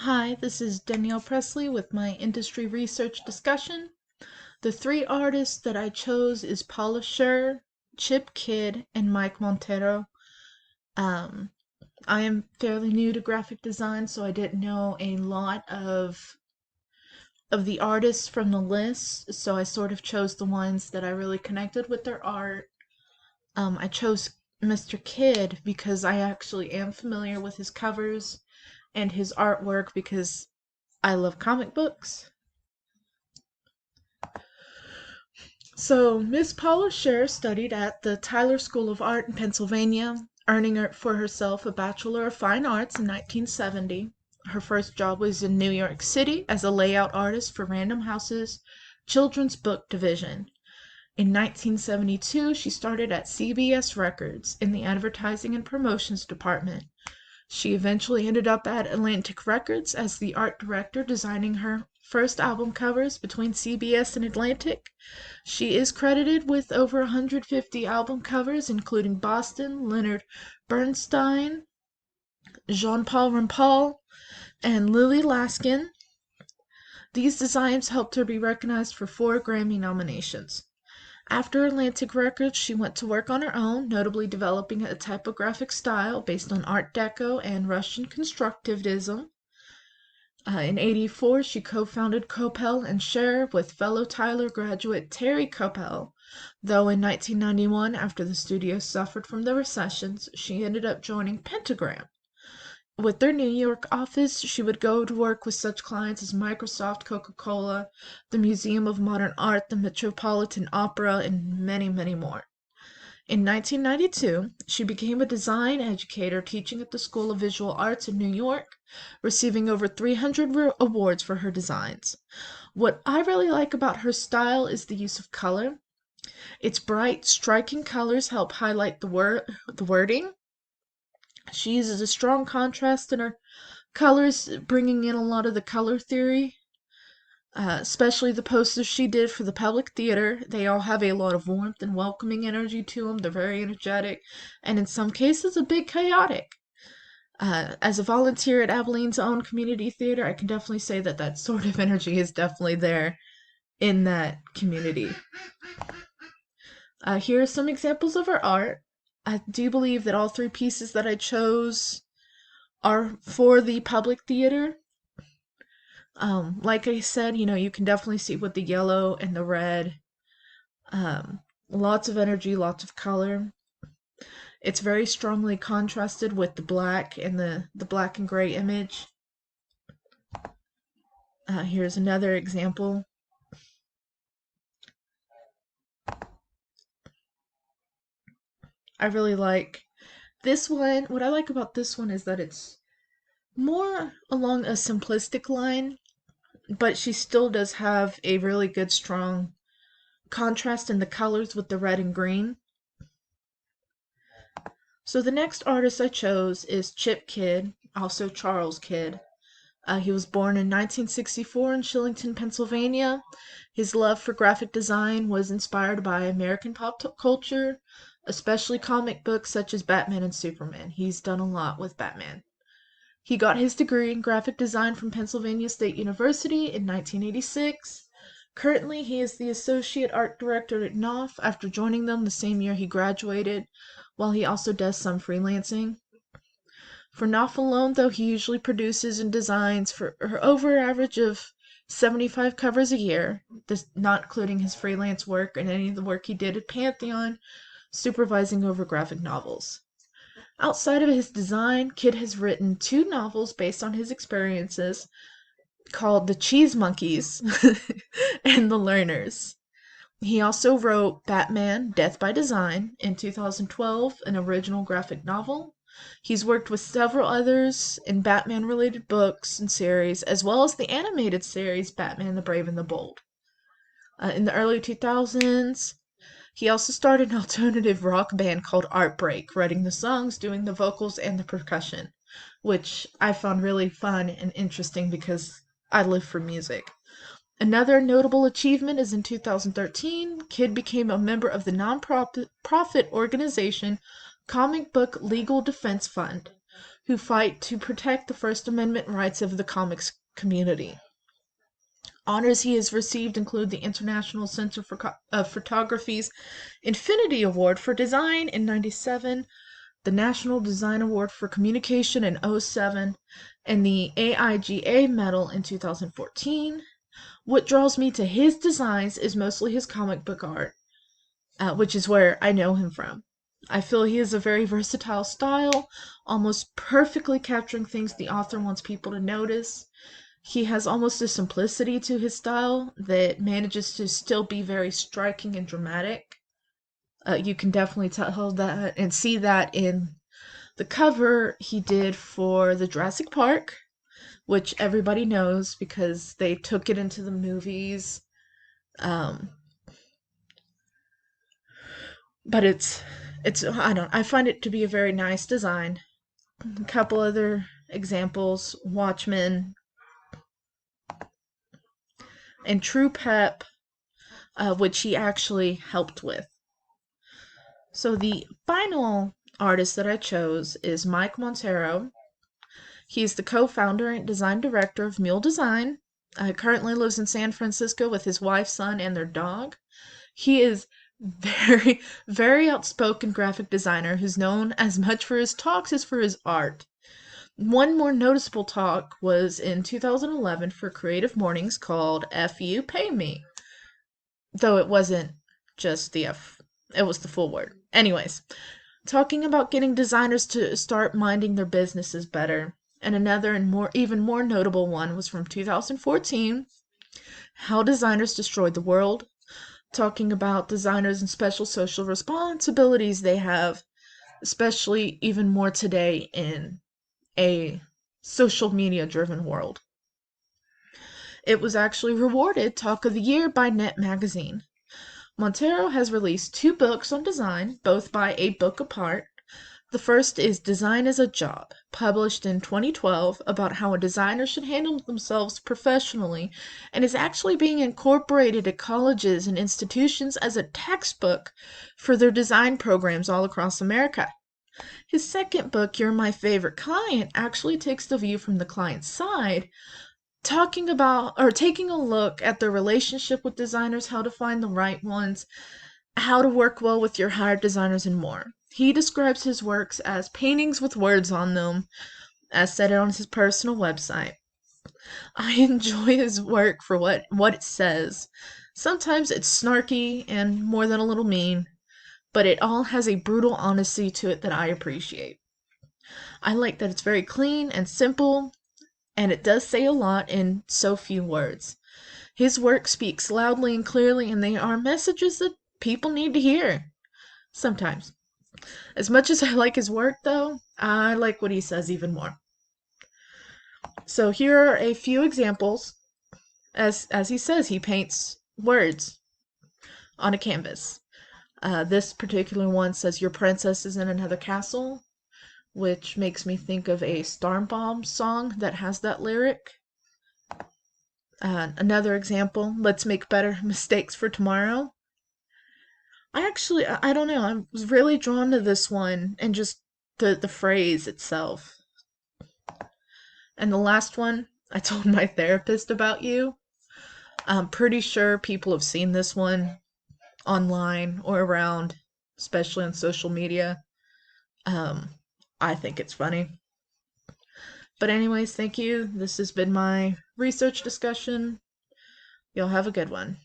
Hi, this is Danielle Presley with my industry research discussion. The three artists that I chose is Paula Scher, Chip Kidd, and Mike Montero. Um, I am fairly new to graphic design, so I didn't know a lot of the artists from the list, so I sort of chose the ones that I really connected with their art. I chose Mr. Kidd because I actually am familiar with his covers and his artwork because I love comic books. So, Miss Paula Scher studied at the Tyler School of Art in Pennsylvania, earning for herself a Bachelor of Fine Arts in 1970. Her first job was in New York City as a layout artist for Random House's children's book division. In 1972, she started at CBS Records in the advertising and promotions department. She eventually ended up at Atlantic Records as the art director, designing her first album covers between CBS and Atlantic. She is credited with over 150 album covers, including Boston, Leonard Bernstein, Jean-Paul Rampal, and Lily Laskin. These designs helped her be recognized for 4 Grammy nominations. After Atlantic Records, she went to work on her own, notably developing a typographic style based on Art Deco and Russian constructivism. In '84, she co-founded Coppell and Scher with fellow Tyler graduate Terry Coppell, though in 1991, after the studio suffered from the recessions, she ended up joining Pentagram. With their New York office, she would go to work with such clients as Microsoft, Coca-Cola, the Museum of Modern Art, the Metropolitan Opera, and many, many more. In 1992, she became a design educator teaching at the School of Visual Arts in New York, receiving over 300 awards for her designs. What I really like about her style is the use of color. Its bright, striking colors help highlight the wording. She uses a strong contrast in her colors, bringing in a lot of the color theory, especially the posters she did for the Public Theater. They all have a lot of warmth and welcoming energy to them. They're very energetic, and in some cases, a bit chaotic. As a volunteer at Abilene's own community theater, I can definitely say that that sort of energy is definitely there in that community. Here are some examples of her art. I do believe that all three pieces that I chose are for the Public Theater. Like I said, you can definitely see with the yellow and the red. Lots of energy, lots of color. It's very strongly contrasted with the black and the black and gray image. Here's another example. I really like this one. What I like about this one is that it's more along a simplistic line, but she still does have a really good, strong contrast in the colors with the red and green. So the next artist I chose is Chip Kidd, also Charles Kidd. He was born in 1964 in Shillington, Pennsylvania. His love for graphic design was inspired by American pop culture, especially comic books such as Batman and Superman. He's done a lot with Batman. He got his degree in graphic design from Pennsylvania State University in 1986. Currently, he is the Associate Art Director at Knopf after joining them the same year he graduated, while he also does some freelancing. For Knopf alone, though, he usually produces and designs for over an average of 75 covers a year, this not including his freelance work and any of the work he did at Pantheon, supervising over graphic novels. Outside of his design, Kidd has written 2 novels based on his experiences called The Cheese Monkeys and The Learners. He also wrote Batman Death by Design in 2012, an original graphic novel. He's worked with several others in Batman related books and series, as well as the animated series Batman the Brave and the Bold. In the early 2000s, he also started an alternative rock band called Art Break, writing the songs, doing the vocals, and the percussion, which I found really fun and interesting because I live for music. Another notable achievement is in 2013, Kidd became a member of the non-profit organization Comic Book Legal Defense Fund, who fight to protect the First Amendment rights of the comics community. Honors he has received include the International Center of Photography's Infinity Award for Design in '97, the National Design Award for Communication in '07, and the AIGA Medal in 2014. What draws me to his designs is mostly his comic book art, which is where I know him from. I feel he has a very versatile style, almost perfectly capturing things the author wants people to notice. He has almost a simplicity to his style that manages to still be very striking and dramatic. You can definitely tell that and see that in the cover he did for the Jurassic Park, which everybody knows because they took it into the movies. But I find it to be a very nice design. A couple other examples: Watchmen and True Pep, which he actually helped with. So the final artist that I chose is Mike Monteiro. He's the co-founder and design director of Mule Design. Currently lives in San Francisco with his wife, son, and their dog. He is very, very outspoken graphic designer who's known as much for his talks as for his art. One more noticeable talk was in 2011 for Creative Mornings called F You Pay Me. Though it wasn't just the F, it was the full word. Anyways, talking about getting designers to start minding their businesses better. And another and even more notable one was from 2014, How Designers Destroyed the World, talking about designers and special social responsibilities they have, especially even more today in a social media driven world. It was actually rewarded Talk of the Year by Net Magazine. Monteiro has released 2 books on design, both by A Book Apart. The first is Design as a Job, published in 2012, about how a designer should handle themselves professionally, and is actually being incorporated at colleges and institutions as a textbook for their design programs all across America. His second book, You're My Favorite Client, actually takes the view from the client's side, talking about or taking a look at their relationship with designers, how to find the right ones, how to work well with your hired designers, and more. He describes his works as paintings with words on them, as said on his personal website. I enjoy his work for what it says. Sometimes it's snarky and more than a little mean, but it all has a brutal honesty to it that I appreciate. I like that it's very clean and simple, and it does say a lot in so few words. His work speaks loudly and clearly, and they are messages that people need to hear. Sometimes. As much as I like his work, though, I like what he says even more. So here are a few examples. As he says, he paints words on a canvas. This particular one says, Your princess is in another castle, which makes me think of a Stormbomb song that has that lyric. Another example, Let's make better mistakes for tomorrow. I don't know, I was really drawn to this one and just the phrase itself. And the last one, I told my therapist about you. I'm pretty sure people have seen this one online or around, especially on social media. I think it's funny. But anyways, thank you. This has been my research discussion. Y'all have a good one.